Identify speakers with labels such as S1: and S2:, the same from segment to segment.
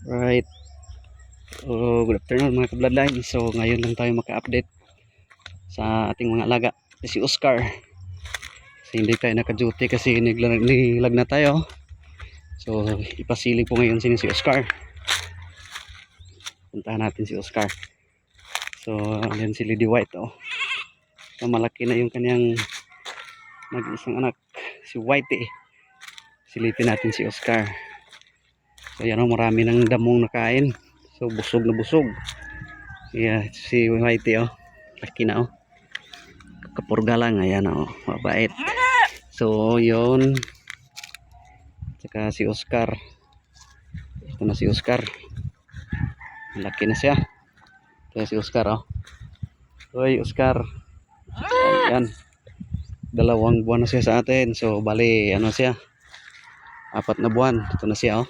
S1: Right. Good afternoon mga ka-bloodline. So ngayon lang tayo maka-update sa ating mga alaga. Si Oscar. Kasi hindi tayo naka-duty kasi nilag na tayo. So ipasilig po ngayon si Oscar. Puntahan natin si Oscar. So yan si Lady White. So, malaki na yung kanyang nag-isang anak. Si Whitey. Silipin natin si Oscar. So yan marami ng damong nakain. So busog na busog. Yeah, si Whitey laki na kapurga lang, ayan mabait. So yun, saka si Oscar, ito na si Oscar, laki na siya. Ito na si Oscar. Hoy Oscar, ayan, 2 buwan na siya sa atin. So bali ano siya, 4 na buwan. Ito na siya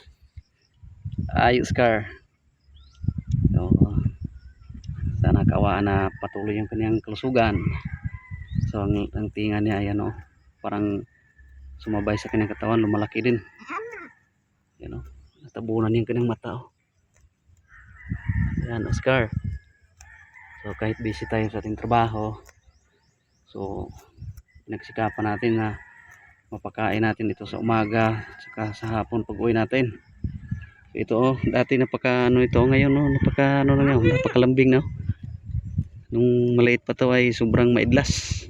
S1: ay Oscar. So sana kawaan na patuloy yung kanyang kalusugan. So ang tinga niya ayan parang sumabay sa kanyang katawan, lumalaki din. Yan natabunan yung kanyang mata Yan Oscar. So kahit busy tayo sa ating trabaho, so pinagsikapan natin na mapakain natin ito sa umaga saka sa hapon pag uwi natin. So ito dati napaka ito, ngayon napaka na ngayon, napakalambing nung maliit pa to ay sobrang maidlas.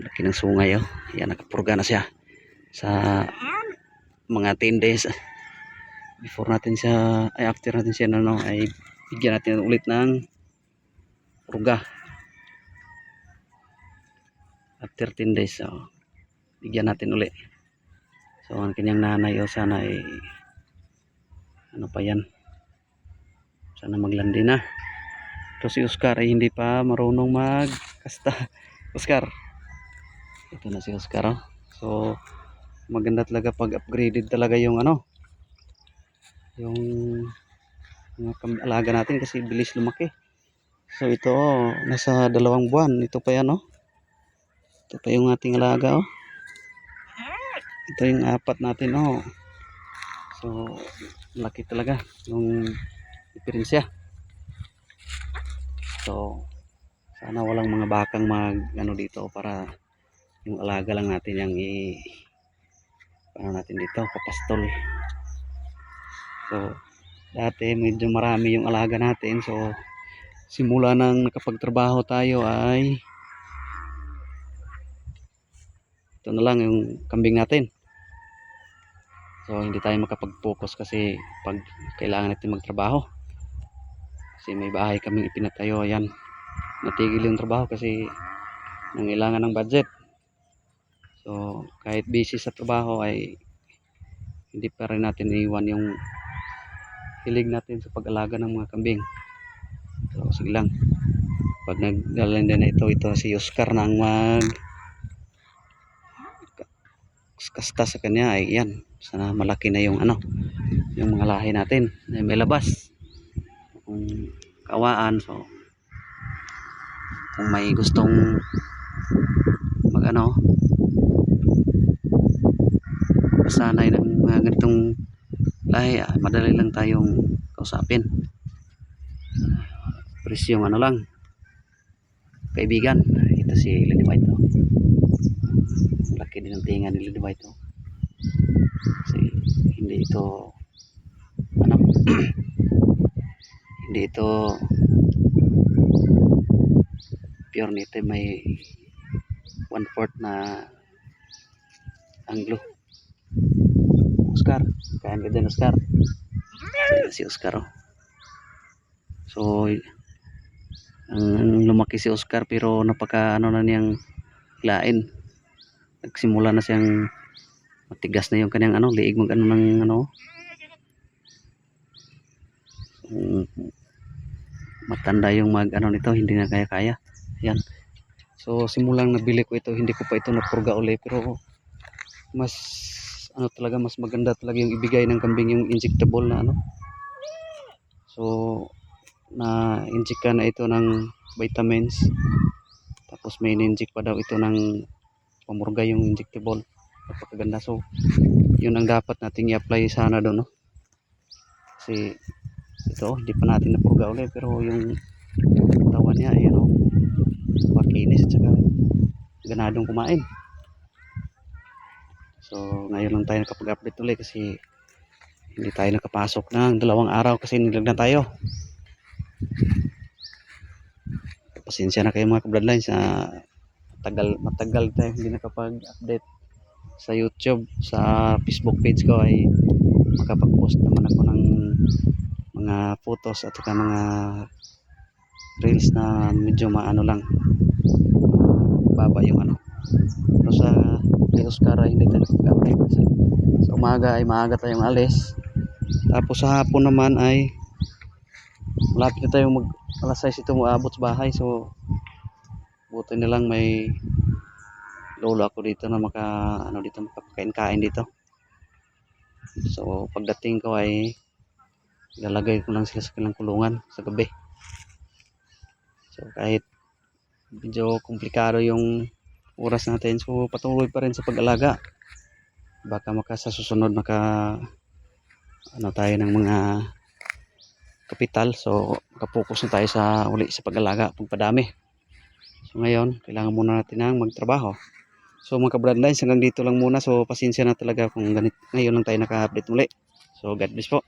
S1: Laki ng sungay yan, nakapurga na siya sa mga 10 days before natin siya ay after natin siya ay bigyan natin ulit ng purga after 10 days. So bigyan natin ulit. So ang kanyang nanay sana ay ano pa yan, sana maglandi na. Ito si Oscar ay hindi pa marunong magkasta. Oscar, ito na si Oscar So maganda talaga pag upgraded talaga yung yung mga alaga natin kasi bilis lumaki. So ito nasa 2 buwan. Ito pa yan ito pa yung ating alaga ito yung 4 natin So laki talaga yung diferensya. So sana walang mga bakang dito para yung alaga lang natin yung paano natin dito papastol. So dati medyo marami yung alaga natin. So simula nang nakapagtrabaho tayo ay ito na lang yung kambing natin. So hindi tayo makapag-focus kasi pag kailangan natin magtrabaho, kasi may bahay kaming ipinatayo. Ayan, natigil yung trabaho kasi nangailangan ng budget. So kahit busy sa trabaho ay hindi pa rin natin iwan yung hilig natin sa pag-alaga ng mga kambing. So sige lang, pag naglalanda na ito si Oscar nang kasta sa kanya ay yan, sana malaki na yung yung mga lahi natin na may labas kung kawaan. So kung may gustong sanay ng mga ganitong lahi, madali lang tayong kausapin. Presyong lang, kaibigan. Ito si Lady White laki din ang tinga ni Lady White kasi hindi ito hindi ito pure nito, may 1/4 na Anglo. Oscar, kain ka dyan Oscar. Si Oscar So ang lumaki si Oscar pero napaka na niyang lain. Nagsimula na siyang matigas na yung kanyang liig ng matanda yung nito, hindi na kaya. Yan. So simulang nabili ko ito, hindi ko pa ito napurga uli, pero mas talaga mas maganda talaga yung ibigay ng kambing yung injectable na So na inject na ito ng vitamins, tapos may in-inject pa daw ito ng pamurga yung injectable. Napakaganda. So yun ang dapat nating i-apply sana doon kasi ito hindi pa natin napurga ulit, pero yung katawan niya ay ano, makinis at saka ganadong kumain. So ngayon lang tayo nakapag-update ulit kasi hindi tayo nakapasok ng 2 araw kasi nilagnan tayo. Pasensya na kayo mga ka-bloodlines, matagal tayo hindi nakapag-update sa YouTube. Sa Facebook page ko ay makapag-post naman ako ng mga photos at saka mga reels na medyo maano lang, baba yung ano. Pero sa kay Oscar ay hindi tayo nakapag-update kasi sa umaga ay maaga tayong alis, tapos sa hapon naman ay malapit na tayong mag alas 6 ito maabot sa bahay. So buti na lang may lolo ako dito na makapakain-kain dito. So pagdating ko ay ilalagay ko lang sila sa kanilang kulungan sa gabi. So kahit medyo komplikado yung oras natin, so patuloy pa rin sa pag-alaga. Baka sa susunod ano tayo ng mga kapital, so makapokus na tayo sa uli sa pag-alaga, pagpadami. So ngayon kailangan muna natin ng magtrabaho. So mga ka-bloodlines, hanggang dito lang muna. So pasensya na talaga kung ngayon lang tayo naka-update muli. So God bless po.